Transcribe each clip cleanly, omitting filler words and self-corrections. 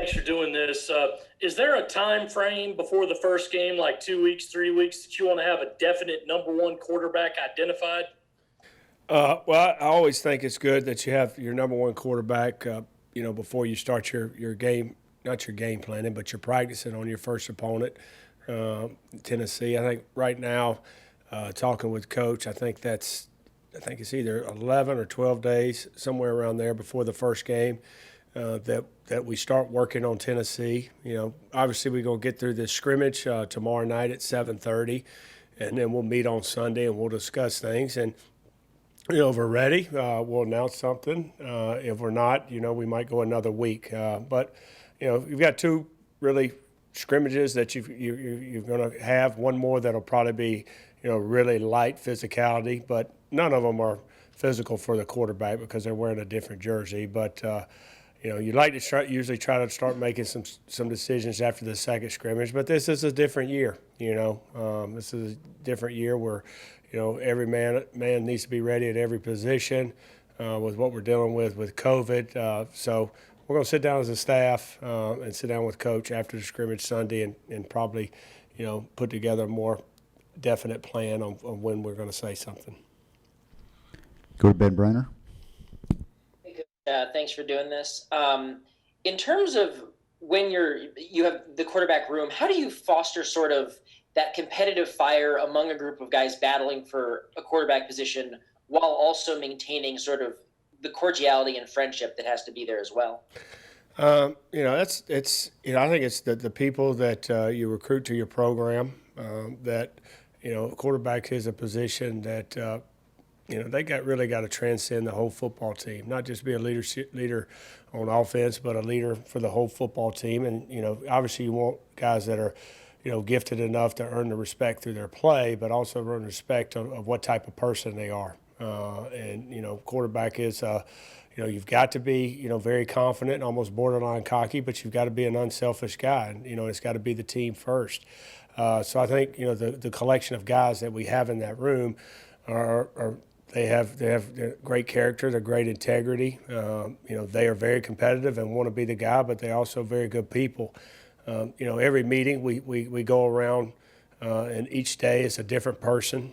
Thanks for doing this. Is there a time frame before the first game, like 2 weeks, 3 weeks, that you want to have a definite number one quarterback identified? Well, I always think it's good that you have your number one quarterback, before you start your game, not your game planning, but you're practicing on your first opponent, Tennessee. I think right now, talking with Coach, I think it's either 11 or 12 days, somewhere around there, before the first game, that we start working on Tennessee. Obviously we're gonna get through this scrimmage tomorrow night at 7:30, and then we'll meet on Sunday and we'll discuss things. And if we're ready, we'll announce something. If we're not, we might go another week. But you've got two really scrimmages that you're going to have. One more that'll probably be, really light physicality, but none of them are physical for the quarterback because they're wearing a different jersey. But you'd like to usually try to start making some decisions after the second scrimmage. But this is a different year. This is a different year where every man needs to be ready at every position with what we're dealing with COVID. So we're going to sit down as a staff and sit down with Coach after the scrimmage Sunday and probably, put together a more definite plan on when we're going to say something. Go to Ben Brenner. Thanks for doing this. In terms of when you have the quarterback room, how do you foster sort of that competitive fire among a group of guys battling for a quarterback position while also maintaining sort of the cordiality and friendship that has to be there as well? I think it's the people that you recruit to your program that, quarterback is a position that, they really got to transcend the whole football team, not just be a leader on offense, but a leader for the whole football team. And, obviously you want guys that are, gifted enough to earn the respect through their play, but also earn respect of what type of person they are. Quarterback is, you've got to be, very confident, almost borderline cocky, but you've got to be an unselfish guy. And, it's got to be the team first. So I think, the collection of guys that we have in that room they have great character, they're great integrity. They are very competitive and want to be the guy, but they're also very good people. Every meeting we go around, and each day is a different person.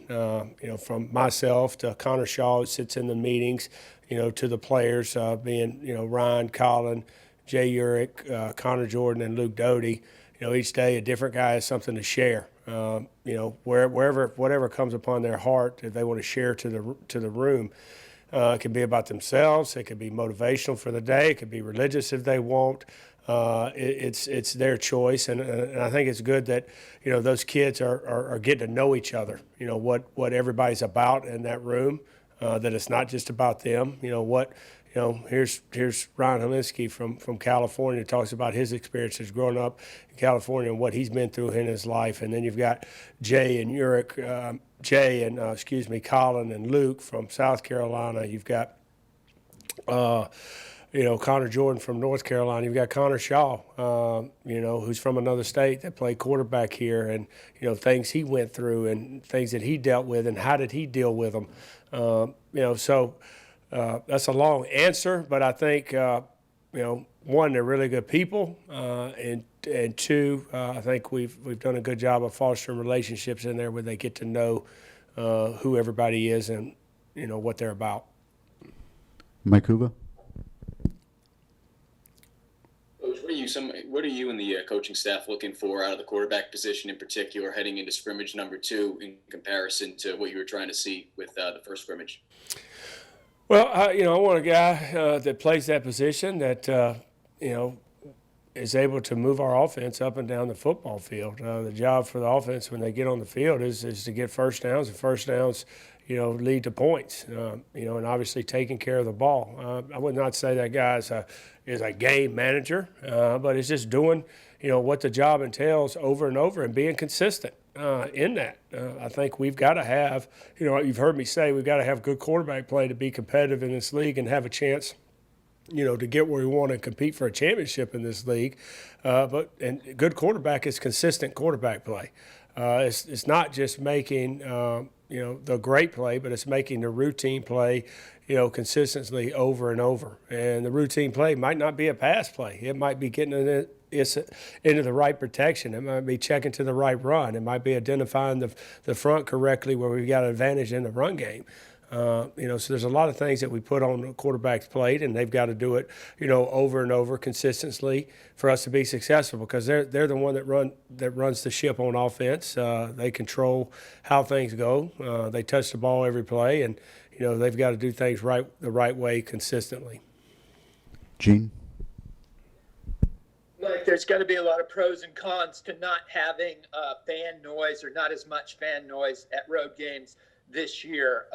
From myself to Connor Shaw, who sits in the meetings, to the players, being Ryan, Colin, Jay Urich, Connor Jordan, and Luke Doty. Each day a different guy has something to share. Whatever comes upon their heart, if they want to share to the room. It can be about themselves. It could be motivational for the day. It could be religious if they want. It's their choice, and I think it's good that those kids are getting to know each other. What everybody's about in that room. That it's not just about them. Here's Ryan Helinski from California, talks about his experiences growing up in California and what he's been through in his life. And then you've got Jay and Urich, Colin and Luke from South Carolina. You've got Connor Jordan from North Carolina. You've got Connor Shaw, who's from another state that played quarterback here, and things he went through and things that he dealt with and how did he deal with them. That's a long answer, but I think one, they're really good people, and two, I think we've done a good job of fostering relationships in there where they get to know who everybody is and what they're about. Mike Huva. Coach, what are you and the coaching staff looking for out of the quarterback position in particular heading into scrimmage number 2 in comparison to what you were trying to see with the first scrimmage? Well, I want a guy that plays that position that, is able to move our offense up and down the football field. The job for the offense when they get on the field is to get first downs, and first downs, lead to points, and obviously taking care of the ball. I would not say that guy is a game manager, but it's just doing, what the job entails over and over and being consistent in that. I think we've got to have, you've heard me say we've got to have good quarterback play to be competitive in this league and have a chance, to get where we want to compete for a championship in this league. And good quarterback is consistent quarterback play. It's not just making, the great play, but it's making the routine play, consistently over and over. And the routine play might not be a pass play. It might be getting into the right protection. It might be checking to the right run. It might be identifying the front correctly where we've got an advantage in the run game. So there's a lot of things that we put on the quarterback's plate, and they've got to do it, over and over consistently for us to be successful, because they're the one that runs the ship on offense. They control how things go. They touch the ball every play, and they've got to do things the right way consistently. Gene? Like, there's going to be a lot of pros and cons to not having fan noise or not as much fan noise at road games this year.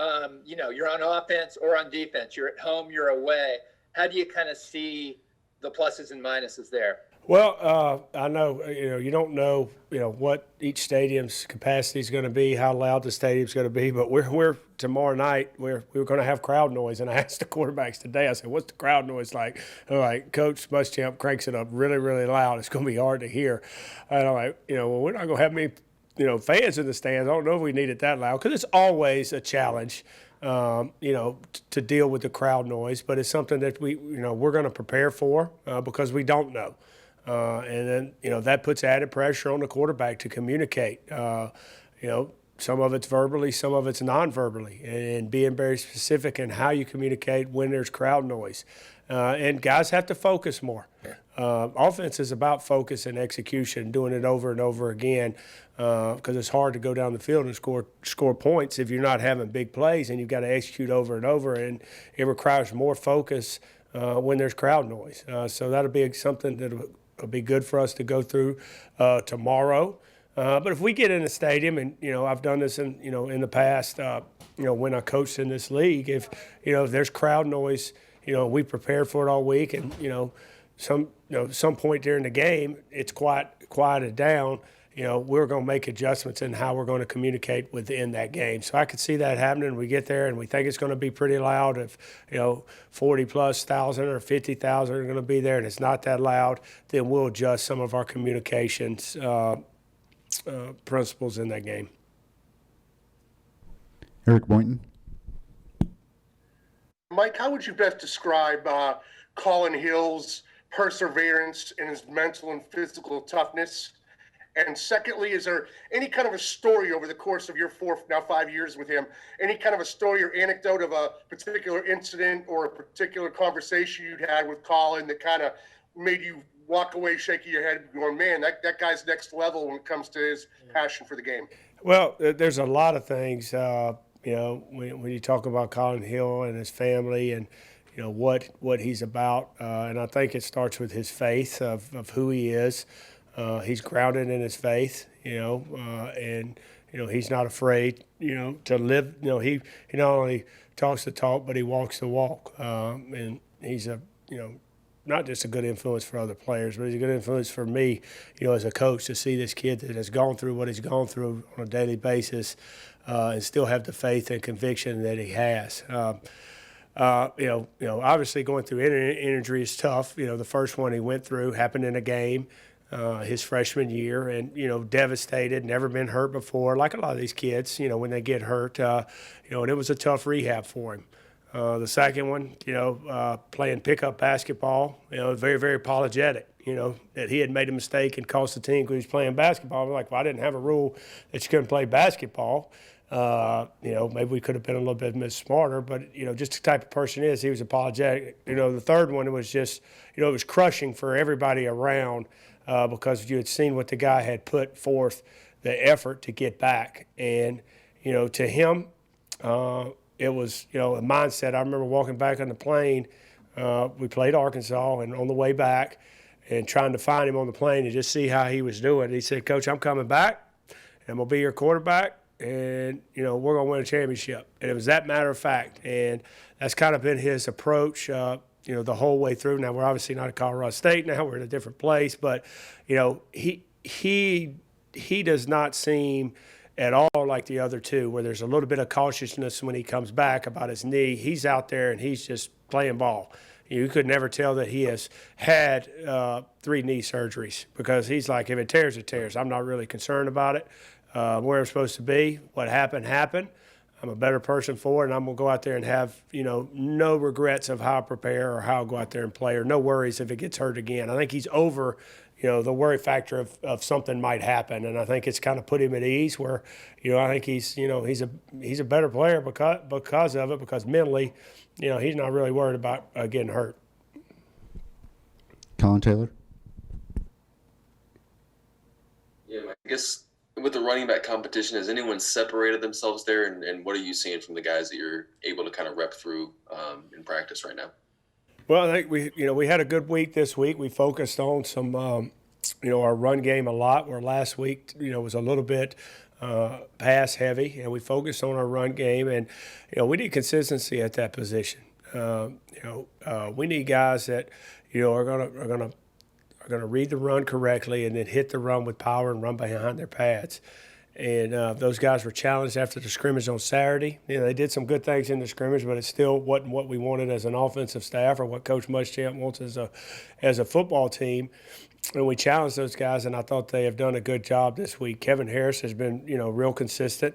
You're on offense or on defense. You're at home, you're away. How do you kind of see the pluses and minuses there? Well, I know, you don't know, what each stadium's capacity is going to be, how loud the stadium's going to be, but we're tomorrow night, we're going to have crowd noise. And I asked the quarterbacks today, I said, what's the crowd noise like? They're like, Coach Muschamp cranks it up really, really loud. It's going to be hard to hear. And I'm like, well, we're not going to have many, fans in the stands. I don't know if we need it that loud, because it's always a challenge, to deal with the crowd noise. But it's something that we're going to prepare for because we don't know. And then, that puts added pressure on the quarterback to communicate. Some of it's verbally, some of it's non-verbally, and being very specific in how you communicate when there's crowd noise. And guys have to focus more. Offense is about focus and execution, doing it over and over again, because it's hard to go down the field and score points if you're not having big plays, and you've got to execute over and over, and it requires more focus when there's crowd noise. So that'll be something that will be good for us to go through tomorrow. But if we get in the stadium, and I've done this in the past, when I coached in this league, if there's crowd noise, we prepared for it all week, and some point during the game it's quieted down. We're going to make adjustments in how we're going to communicate within that game. So I could see that happening. We get there and we think it's going to be pretty loud. If 40,000+ or 50,000 are going to be there and it's not that loud, then we'll adjust some of our communications principles in that game. Eric Boynton? Mike, how would you best describe Colin Hill's perseverance and his mental and physical toughness? And secondly, is there any kind of a story over the course of your 5 years with him, any kind of a story or anecdote of a particular incident or a particular conversation you'd had with Colin that kind of made you walk away shaking your head going, man, that guy's next level when it comes to his passion for the game? Well, there's a lot of things, when you talk about Colin Hill and his family and, what he's about. And I think it starts with his faith of who he is. He's grounded in his faith, and he's not afraid, to live. He not only talks the talk, but he walks the walk. And he's not just a good influence for other players, but he's a good influence for me, as a coach, to see this kid that has gone through what he's gone through on a daily basis, and still have the faith and conviction that he has. Obviously going through injury is tough. The first one he went through happened in a game. His freshman year, and devastated, never been hurt before, like a lot of these kids, when they get hurt, and it was a tough rehab for him. The second one, playing pickup basketball, very, very apologetic, that he had made a mistake and cost the team because he was playing basketball. We're like, well, I didn't have a rule that you couldn't play basketball. Maybe we could have been a little bit smarter, but, just the type of person he is, he was apologetic. The third one was just, it was crushing for everybody around. Because you had seen what the guy had put forth, the effort to get back. And, to him, it was, a mindset. I remember walking back on the plane. We played Arkansas, and on the way back and trying to find him on the plane and just see how he was doing. He said, Coach, I'm coming back, and I'm going to be your quarterback, and, we're going to win a championship. And it was that matter of fact. And that's kind of been his approach, the whole way through. Now, we're obviously not at Colorado State now. We're in a different place. But, he does not seem at all like the other two, where there's a little bit of cautiousness when he comes back about his knee. He's out there, and he's just playing ball. You could never tell that he has had 3 knee surgeries, because he's like, if it tears, it tears. I'm not really concerned about it. Where I'm supposed to be, what happened, happened. I'm a better person for it, and I'm going to go out there and have, no regrets of how I prepare or how I go out there and play, or no worries if it gets hurt again. I think he's over, the worry factor of something might happen, and I think it's kind of put him at ease where, I think he's a better player because of it, because mentally, he's not really worried about getting hurt. Colin Taylor. Yeah, I guess with the running back competition, has anyone separated themselves there? And what are you seeing from the guys that you're able to kind of rep through in practice right now? Well, I think we had a good week this week. We focused on some, our run game a lot, where last week, was a little bit pass heavy, and we focused on our run game, and, we need consistency at that position. We need guys that, are going to read the run correctly and then hit the run with power and run behind their pads. And those guys were challenged after the scrimmage on Saturday. They did some good things in the scrimmage, but it still wasn't what we wanted as an offensive staff or what Coach Muschamp wants as a football team. And we challenged those guys, and I thought they have done a good job this week. Kevin Harris has been, real consistent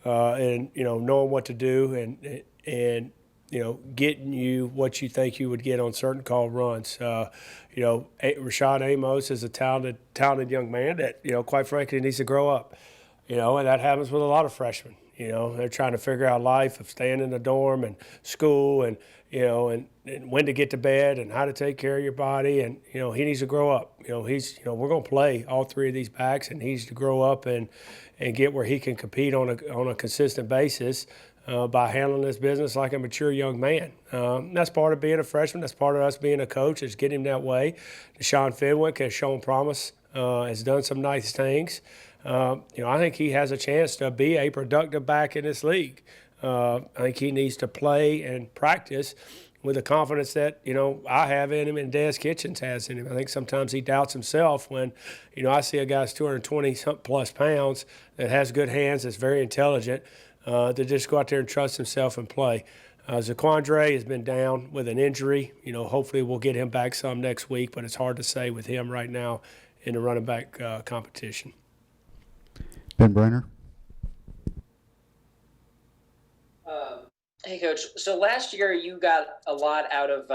and, knowing what to do and getting you what you think you would get on certain call runs. Rashad Amos is a talented young man that, quite frankly, needs to grow up. And that happens with a lot of freshmen. They're trying to figure out life of staying in the dorm and school and, and when to get to bed and how to take care of your body. And, he needs to grow up. We're going to play all three of these backs, and he needs to grow up and get where he can compete on a consistent basis by handling this business like a mature young man. That's part of being a freshman. That's part of us being a coach, is getting him that way. Deshaun Fenwick has shown promise, has done some nice things. I think he has a chance to be a productive back in this league. I think he needs to play and practice with the confidence that, I have in him and Des Kitchens has in him. I think sometimes he doubts himself when, I see a guy that's 220-plus pounds that has good hands, that's very intelligent, to just go out there and trust himself and play. Zaquandre has been down with an injury. Hopefully we'll get him back some next week, but it's hard to say with him right now in the running back competition. Ben Brenner. Hey, Coach. So last year you got a lot out of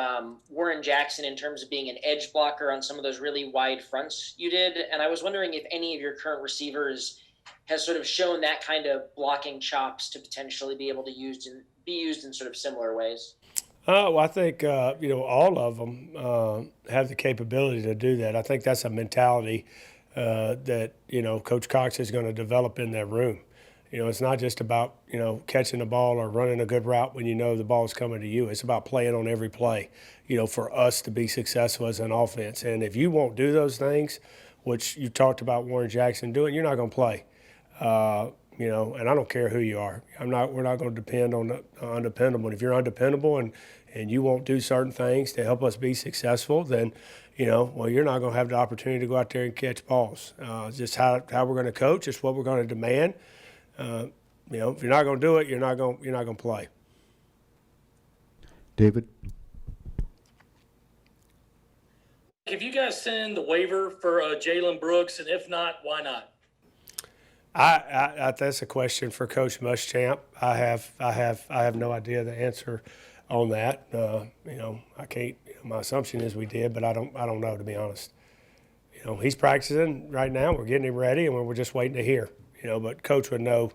Warren Jackson in terms of being an edge blocker on some of those really wide fronts you did. And I was wondering if any of your current receivers has sort of shown that kind of blocking chops to potentially be able to be used in sort of similar ways. Well, I think, all of them have the capability to do that. I think that's a mentality that, Coach Cox is going to develop in that room. It's not just about, catching the ball or running a good route when the ball's coming to you. It's about playing on every play, for us to be successful as an offense. And if you won't do those things, which you talked about Warren Jackson doing, you're not going to play. And I don't care who you are. We're not going to depend on the undependable. If you're undependable and you won't do certain things to help us be successful, then, you're not going to have the opportunity to go out there and catch balls. Just how we're going to coach. It's what we're going to demand. If you're not going to do it, you're not going to play. David. Have you guys sent the waiver for Jalen Brooks, and if not, why not? I that's a question for Coach Muschamp. I have no idea the answer on that. I can't. My assumption is we did, but I don't know, to be honest. He's practicing right now. We're getting him ready, and we're just waiting to hear. But Coach would know,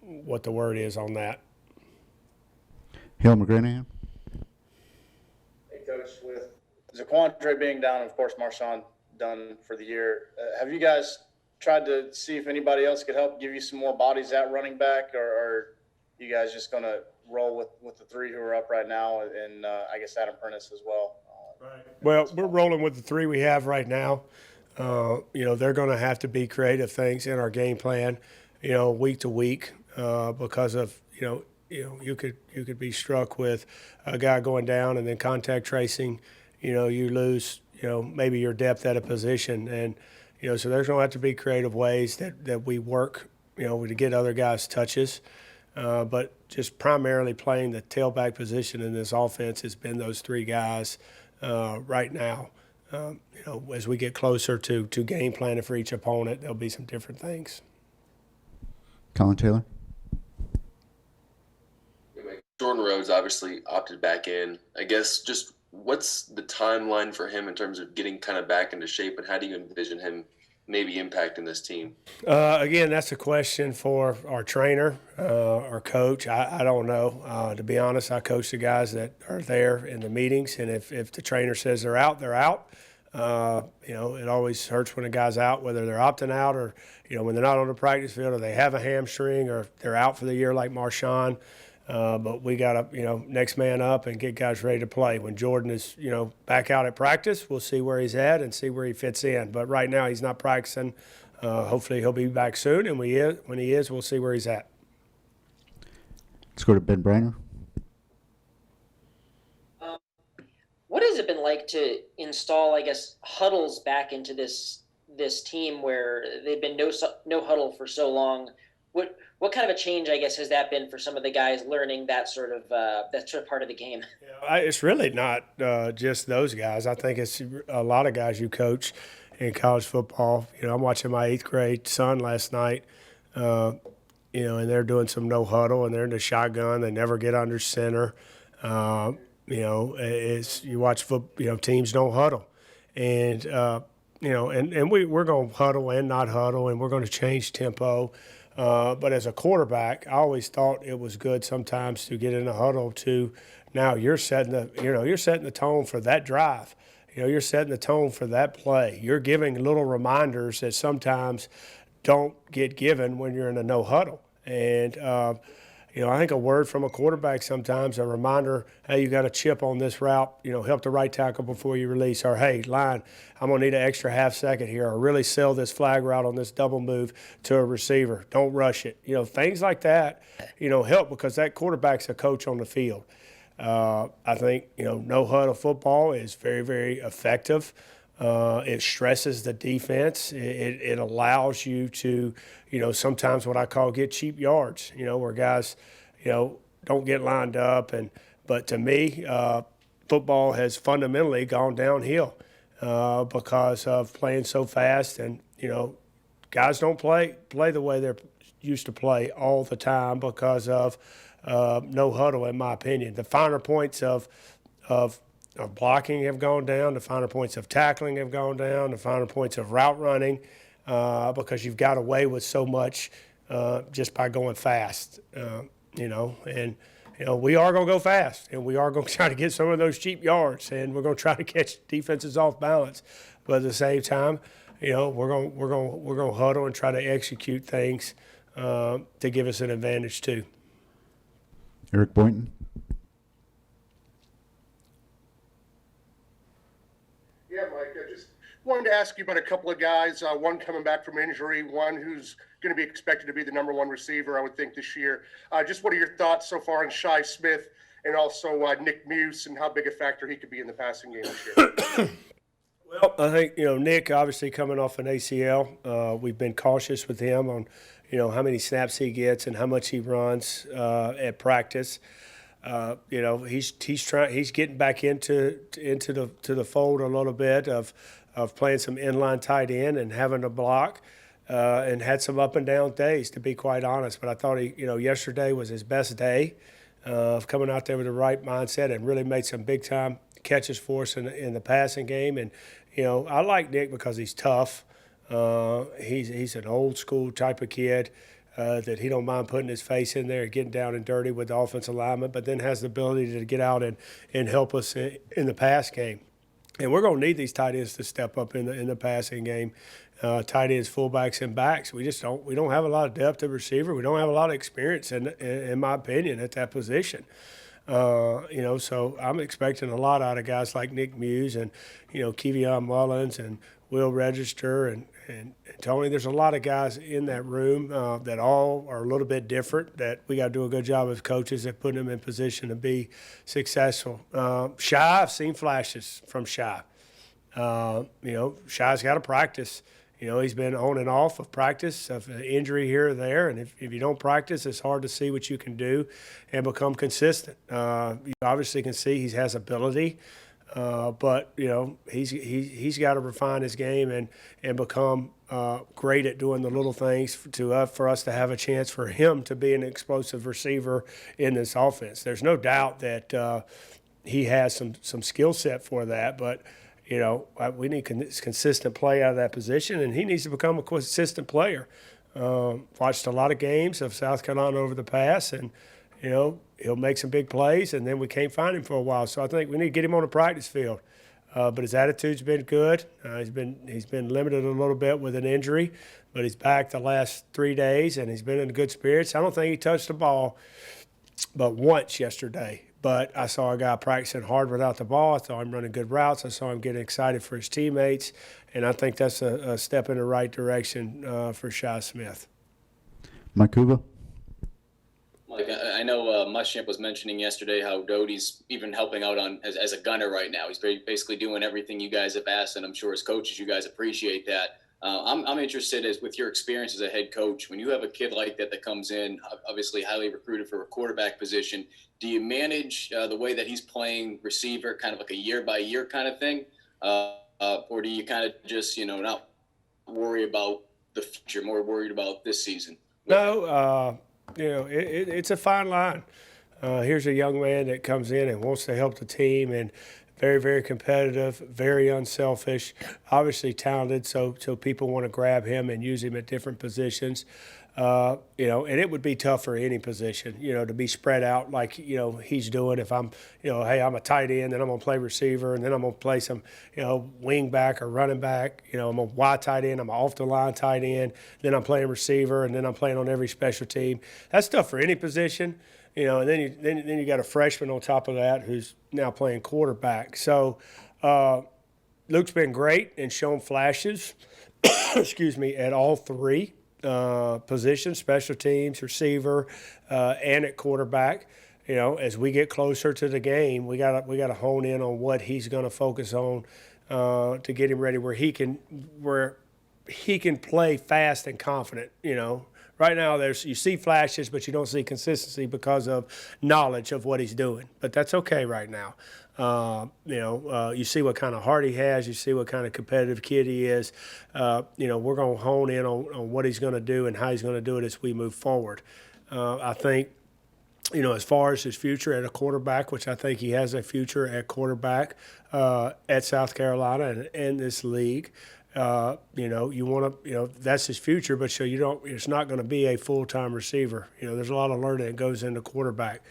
what the word is on that. Hill McGranahan. Hey, Coach, with Zaquandre being down, and of course, Marshawn done for the year, have you guys tried to see if anybody else could help give you some more bodies at running back, or are you guys just going to roll with the three who are up right now, and I guess Adam Prentice as well? Well, we're rolling with the three we have right now. They're going to have to be creative things in our game plan, week to week, because of, you could be struck with a guy going down and then contact tracing, you lose, maybe your depth at a position. And, so there's going to have to be creative ways that we work, to get other guys touches. But just primarily playing the tailback position in this offense has been those three guys right now. As we get closer to game planning for each opponent, there'll be some different things. Colin Taylor. Jordan Rhodes obviously opted back in. I guess just what's the timeline for him in terms of getting kind of back into shape, and how do you envision him maybe impacting this team? Again, that's a question for our trainer, our coach. I don't know. To be honest, I coach the guys that are there in the meetings, and if the trainer says they're out, they're out. It always hurts when a guy's out, whether they're opting out or, when they're not on the practice field or they have a hamstring or they're out for the year like Marshawn. But we got to, next man up and get guys ready to play. When Jordan is, back out at practice, we'll see where he's at and see where he fits in. But right now he's not practicing. Hopefully he'll be back soon, and when he is, we'll see where he's at. Let's go to Ben Brainer. What has it been like to install, I guess, huddles back into this team where they've been no huddle for so long? What kind of a change, I guess, has that been for some of the guys learning that sort of part of the game? It's really not just those guys. I think it's a lot of guys you coach in college football. I'm watching my 8th grade son last night, and they're doing some no huddle, and they're in the shotgun. They never get under center. You watch football. Teams don't huddle, and we're going to huddle and not huddle, and we're going to change tempo. But as a quarterback, I always thought it was good sometimes to get in a huddle. Now you're setting the tone for that drive. You're setting the tone for that play. You're giving little reminders that sometimes don't get given when you're in a no huddle. And I think a word from a quarterback sometimes, a reminder, hey, you got a chip on this route, help the right tackle before you release, or hey, line, I'm going to need an extra half second here, or really sell this flag route on this double move to a receiver. Don't rush it. Things like that, help, because that quarterback's a coach on the field. I think, no huddle football is very, very effective. It stresses the defense. It allows you to, sometimes what I call get cheap yards, where guys, don't get lined up. But to me, football has fundamentally gone downhill because of playing so fast. And, guys don't play the way they're used to play all the time because of no huddle, in my opinion. The finer points of blocking have gone down. The finer points of tackling have gone down. The finer points of route running, because you've got away with so much just by going fast. We are going to go fast, and we are going to try to get some of those cheap yards, and we're going to try to catch defenses off balance. But at the same time, we're going to huddle and try to execute things to give us an advantage too. Eric Boynton. Yeah, Mike, I just wanted to ask you about a couple of guys, one coming back from injury, one who's going to be expected to be the number 1 receiver, I would think, this year. Just what are your thoughts so far on Shi Smith and also Nick Muse, and how big a factor he could be in the passing game this year? Well, I think, Nick obviously coming off an ACL. We've been cautious with him on, how many snaps he gets and how much he runs at practice. He's getting back into the fold a little bit of playing some inline tight end and having to block, and had some up and down days, to be quite honest. But I thought yesterday was his best day of coming out there with the right mindset and really made some big time catches for us in the passing game. And I like Nick because he's tough. He's an old school type of kid. That he don't mind putting his face in there, getting down and dirty with the offensive lineman, but then has the ability to get out and help us in the pass game. And we're going to need these tight ends to step up in the passing game. Tight ends, fullbacks, and backs. We don't have a lot of depth at receiver. We don't have a lot of experience, in my opinion, at that position. So I'm expecting a lot out of guys like Nick Muse and, Kevion Mullins and Will Register and Tony. There's a lot of guys in that room that all are a little bit different, that we got to do a good job as coaches at putting them in position to be successful. Shi, I've seen flashes from Shi. Shi's got to practice. He's been on and off of practice, of an injury here or there, and if you don't practice, it's hard to see what you can do and become consistent. You obviously can see he has ability, but he's got to refine his game and become great at doing the little things for us to have a chance for him to be an explosive receiver in this offense. There's no doubt that he has some skill set for that, but we need consistent play out of that position, and he needs to become a consistent player. Watched a lot of games of South Carolina over the past, and he'll make some big plays, and then we can't find him for a while. So I think we need to get him on the practice field. But his attitude's been good. He's been limited a little bit with an injury, but he's back the last 3 days, and he's been in good spirits. I don't think he touched the ball but once yesterday. But I saw a guy practicing hard without the ball. I saw him running good routes. I saw him getting excited for his teammates, and I think that's a step in the right direction for Shi Smith. Mike Kuba. Like I know Muschamp was mentioning yesterday how Doty's even helping out as a gunner right now. He's basically doing everything you guys have asked, and I'm sure as coaches you guys appreciate that. I'm interested with your experience as a head coach. When you have a kid like that comes in, obviously highly recruited for a quarterback position, do you manage the way that he's playing receiver, kind of like a year-by-year kind of thing? Or do you kind of just, not worry about the future, more worried about this season? No, it's a fine line. Here's a young man that comes in and wants to help the team, and very, very competitive, very unselfish, obviously talented, so people want to grab him and use him at different positions. And it would be tough for any position, to be spread out like, he's doing. If I'm, hey, I'm a tight end, then I'm going to play receiver, and then I'm going to play some, wing back or running back. I'm a wide tight end, I'm an off-the-line tight end, then I'm playing receiver, and then I'm playing on every special team. That's tough for any position, and then you got a freshman on top of that who's now playing quarterback. So Luke's been great and shown flashes, at all three positions, special teams, receiver, and at quarterback. As we get closer to the game, we gotta hone in on what he's going to focus on to get him ready where he can play fast and confident. Right now you see flashes, but you don't see consistency because of knowledge of what he's doing. But that's okay right now. You see what kind of heart he has. You see what kind of competitive kid he is. We're going to hone in on what he's going to do and how he's going to do it as we move forward. I think, as far as his future at a quarterback, which I think he has a future at quarterback at South Carolina and in this league, you want to, that's his future, but it's not going to be a full-time receiver. There's a lot of learning that goes into quarterback.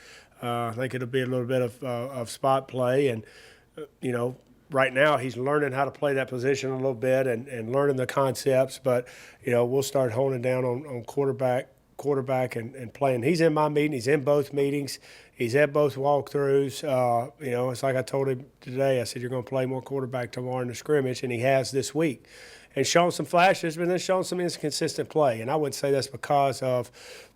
I think it'll be a little bit of spot play, and right now he's learning how to play that position a little bit and learning the concepts. But we'll start honing down on quarterback and playing. He's in my meeting. He's in both meetings. He's at both walkthroughs. It's like I told him today. I said, you're going to play more quarterback tomorrow in the scrimmage, and he has this week. And shown some flashes, but then shown some inconsistent play. And I wouldn't say that's because of,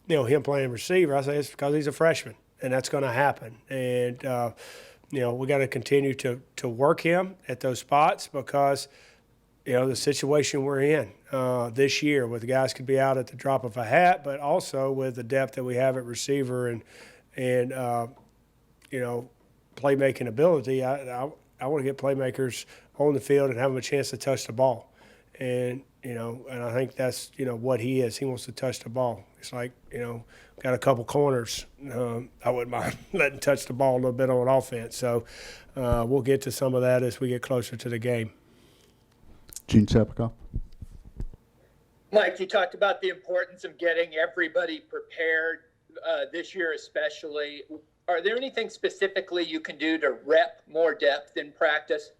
him playing receiver. I say it's because he's a freshman, and that's going to happen. And, we got to continue to work him at those spots because, the situation we're in this year with the guys could be out at the drop of a hat, but also with the depth that we have at receiver and playmaking ability. I want to get playmakers on the field and have them a chance to touch the ball. And I think that's, what he is. He wants to touch the ball. It's like, got a couple corners. I wouldn't mind letting touch the ball a little bit on offense. So we'll get to some of that as we get closer to the game. Gene Sapikoff. Mike, you talked about the importance of getting everybody prepared this year especially. Are there anything specifically you can do to rep more depth in practice?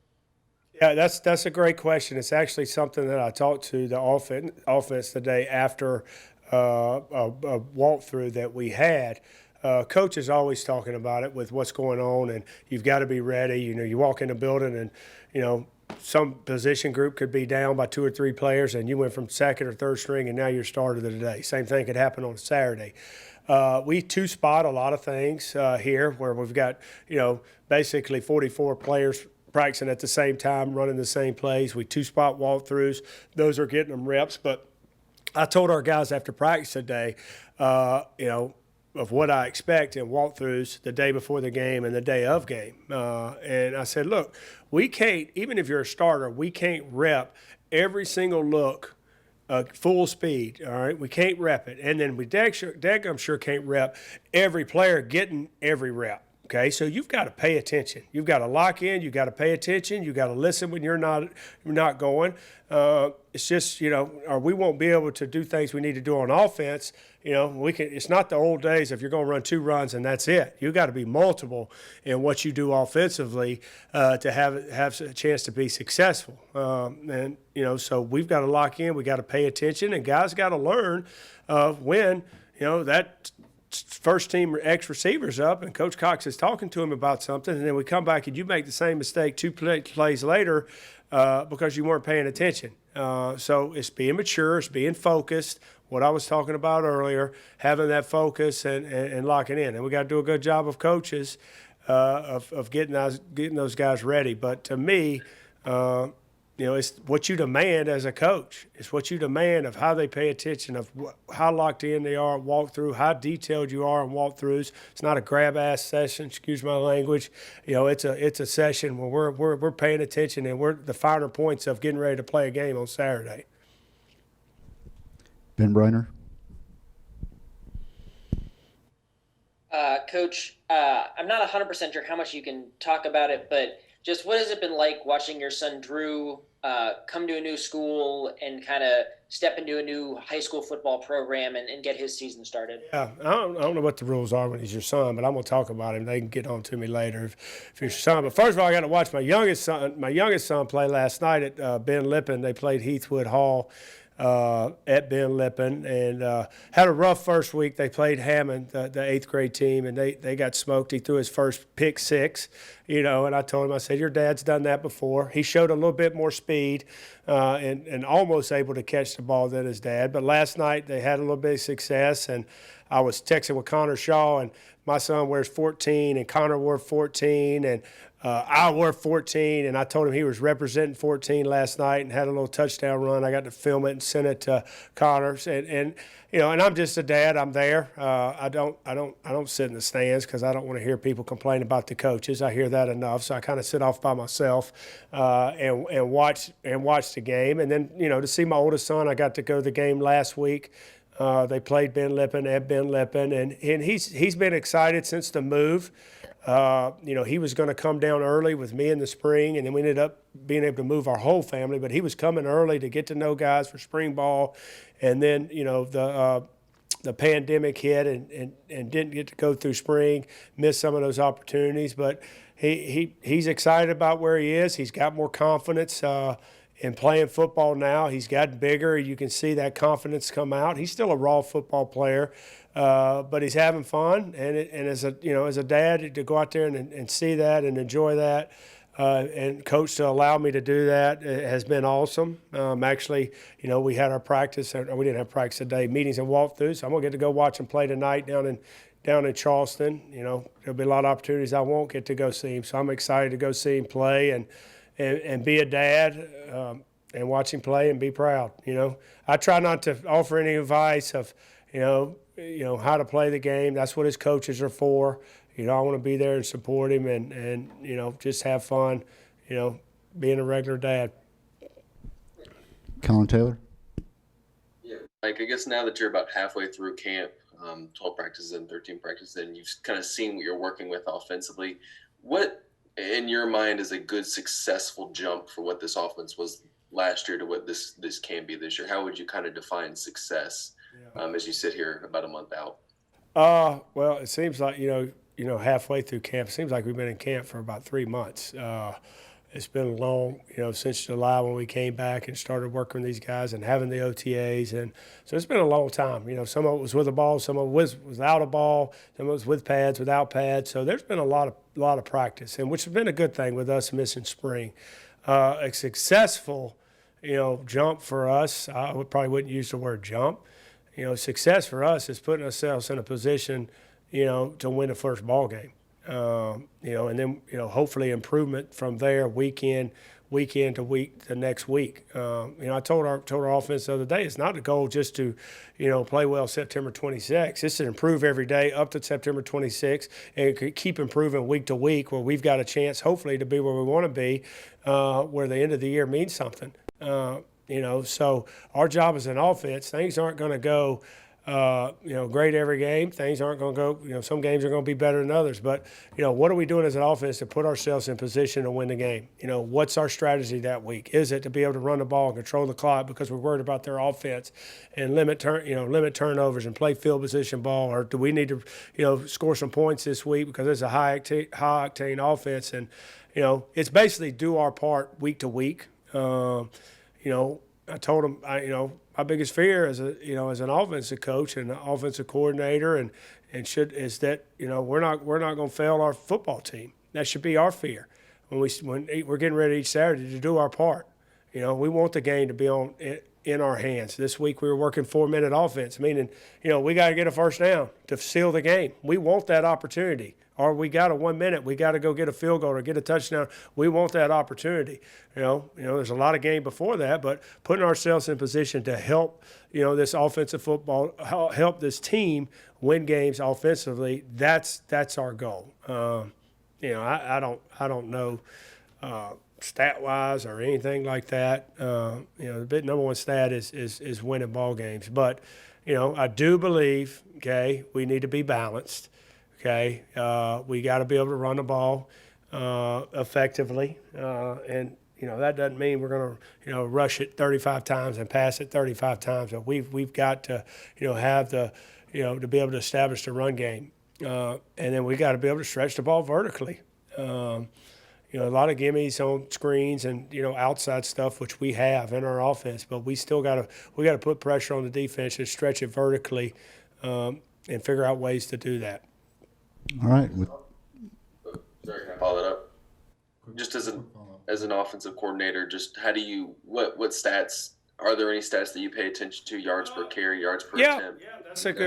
Yeah, that's a great question. It's actually something that I talked to the offense today after a walkthrough that we had. Coach is always talking about it with what's going on, and you've got to be ready. You walk in the building and, some position group could be down by 2 or 3 players, and you went from second or third string, and now you're starter of the day. Same thing could happen on Saturday. We two-spot a lot of things here where we've got, basically 44 players practicing at the same time, running the same plays. We two-spot walkthroughs. Those are getting them reps. But I told our guys after practice today, of what I expect in walkthroughs the day before the game and the day of game. And I said, look, we can't, even if you're a starter, we can't rep every single look full speed. All right, we can't rep it, and then we I'm sure can't rep every player getting every rep. Okay, so you've got to pay attention. You've got to lock in. You've got to pay attention. You've got to listen when you're not going. It's just, or we won't be able to do things we need to do on offense. We can. It's not the old days if you're going to run 2 runs and that's it. You've got to be multiple in what you do offensively to have a chance to be successful. So we've got to lock in. We got to pay attention, and guys got to learn when that first team X receivers up and Coach Cox is talking to him about something, and then we come back and you make the same mistake 2 plays later because you weren't paying attention. So it's being mature, it's being focused, what I was talking about earlier, having that focus and locking in. And we got to do a good job of coaches of getting those guys ready. But to me, it's what you demand as a coach. It's what you demand of how they pay attention, of how locked in they are at walkthrough, how detailed you are in walkthroughs. It's not a grab-ass session, excuse my language. It's a session where we're paying attention, and we're the finer points of getting ready to play a game on Saturday. Ben Briner. Coach, I'm not 100% sure how much you can talk about it, but just what has it been like watching your son Drew come to a new school and kind of step into a new high school football program and get his season started? Yeah, I don't know what the rules are when he's your son, but I'm going to talk about him. They can get on to me later if he's your son. But first of all, I got to watch my youngest son play last night at Ben Lippen. They played Heathwood Hall at Ben Lippen, and had a rough first week. They played Hammond, the 8th grade team, and they got smoked. He threw his first pick 6, and I told him, I said, your dad's done that before. He showed a little bit more speed and almost able to catch the ball than his dad. But last night they had a little bit of success, and I was texting with Connor Shaw, and my son wears 14, and Connor wore 14, and I wore 14, and I told him he was representing 14 last night and had a little touchdown run. I got to film it and send it to Connor, and I'm just a dad. I'm there. I don't sit in the stands because I don't want to hear people complain about the coaches. I hear that enough, so I kind of sit off by myself and watch the game. And then to see my oldest son, I got to go to the game last week. They played Ben Lippen at Ben Lippen, and he's been excited since the move. He was going to come down early with me in the spring, and then we ended up being able to move our whole family. But he was coming early to get to know guys for spring ball, and then the pandemic hit and didn't get to go through spring, missed some of those opportunities. But he's excited about where he is. He's got more confidence in playing football now. He's gotten bigger. You can see that confidence come out. He's still a raw football player. But he's having fun, and as a dad, to go out there and see that and enjoy that, and coach to allow me to do that has been awesome. Actually, we had our practice, or we didn't have practice today, meetings and walkthroughs. So I'm gonna get to go watch him play tonight down in Charleston. There'll be a lot of opportunities I won't get to go see him, so I'm excited to go see him play and be a dad and watch him play and be proud. I try not to offer any advice of how to play the game. That's what his coaches are for. I want to be there and support him and just have fun, being a regular dad. Colin Taylor. Yeah, Mike, I guess now that you're about halfway through camp, 12 practices and 13 practices, and you've kind of seen what you're working with offensively, what in your mind is a good successful jump for what this offense was last year to what this can be this year? How would you kind of define success as you sit here about a month out? Well, it seems like, halfway through camp, it seems like we've been in camp for about 3 months. It's been long, since July when we came back and started working with these guys and having the OTAs. And so it's been a long time. Some of it was with a ball, some of it was without a ball, some of it was with pads, without pads. So there's been a lot of practice, and which has been a good thing with us missing spring. A successful, jump for us, I probably wouldn't use the word jump. Success for us is putting ourselves in a position, to win the first ball game. And then, hopefully improvement from there week in to week the next week. I told our offense the other day, it's not the goal just to, play well September 26th. It's to improve every day up to September 26th and keep improving week to week where we've got a chance, hopefully, to be where we want to be, where the end of the year means something. So our job as an offense, things aren't going to go, great every game. Things aren't going to go, some games are going to be better than others. But, what are we doing as an offense to put ourselves in position to win the game? What's our strategy that week? Is it to be able to run the ball and control the clock because we're worried about their offense and limit turnovers and play field position ball? Or do we need to, score some points this week because it's a high octane offense? And, it's basically do our part week to week. I told him, my biggest fear as an offensive coach and an offensive coordinator is that, we're not going to fail our football team. That should be our fear when we're getting ready each Saturday to do our part. We want the game to be in our hands. This week we were working 4-minute offense, meaning, we got to get a first down to seal the game. We want that opportunity. Or we got a 1 minute, we got to go get a field goal or get a touchdown. We want that opportunity. There's a lot of game before that, but putting ourselves in position to help, this offensive football, help this team win games offensively. That's our goal. I don't know stat wise or anything like that. The big number one stat is winning ball games. But I do believe, we need to be balanced. Okay, we got to be able to run the ball effectively, and that doesn't mean we're going to rush it 35 times and pass it 35 times. But we've got to have the to be able to establish the run game, and then we got to be able to stretch the ball vertically. A lot of gimmies on screens and outside stuff, which we have in our offense, but we still got to put pressure on the defense and stretch it vertically, and figure out ways to do that. All right. Sorry, can I follow that up? Just as an offensive coordinator, just how do you what stats are there any stats that you pay attention to? Yards per carry, yards per attempt? Yeah,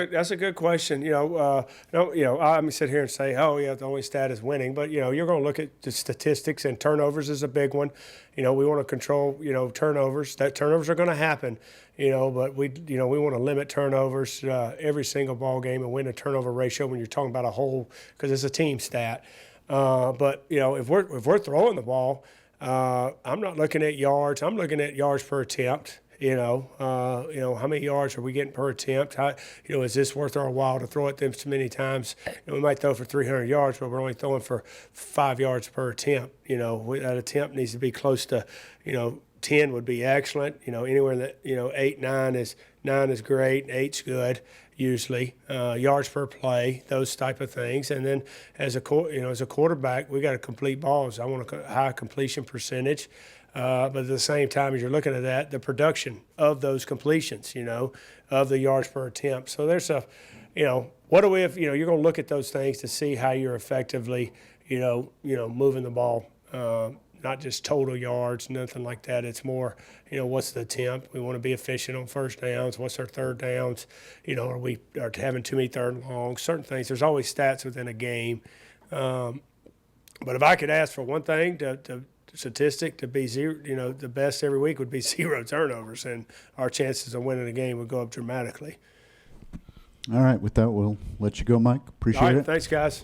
that's a good question. I'm sit here and say, the only stat is winning, but you're going to look at the statistics, and turnovers is a big one. We want to control turnovers. That turnovers are going to happen. But we want to limit turnovers every single ball game and win a turnover ratio when you're talking about a whole, because it's a team stat. But if we're throwing the ball, I'm not looking at yards. I'm looking at yards per attempt. How many yards are we getting per attempt? Is this worth our while to throw at them so many times? We might throw for 300 yards, but we're only throwing for 5 yards per attempt. That attempt needs to be close to, 10 would be excellent. Anywhere in the 8, 9 is great. 8's good usually. Yards per play, those type of things. And then as a quarterback, we got to complete balls. I want a high completion percentage. But at the same time, as you're looking at that, the production of those completions, of the yards per attempt. So there's what do we have? You're going to look at those things to see how you're effectively, moving the ball. Not just total yards, nothing like that. It's more, what's the attempt? We want to be efficient on first downs. What's our third downs? Are we having too many third and longs? Certain things. There's always stats within a game. But if I could ask for one thing to statistic to be zero, the best every week would be 0 turnovers, and our chances of winning the game would go up dramatically. All right. With that, we'll let you go, Mike. Appreciate it. Thanks, guys.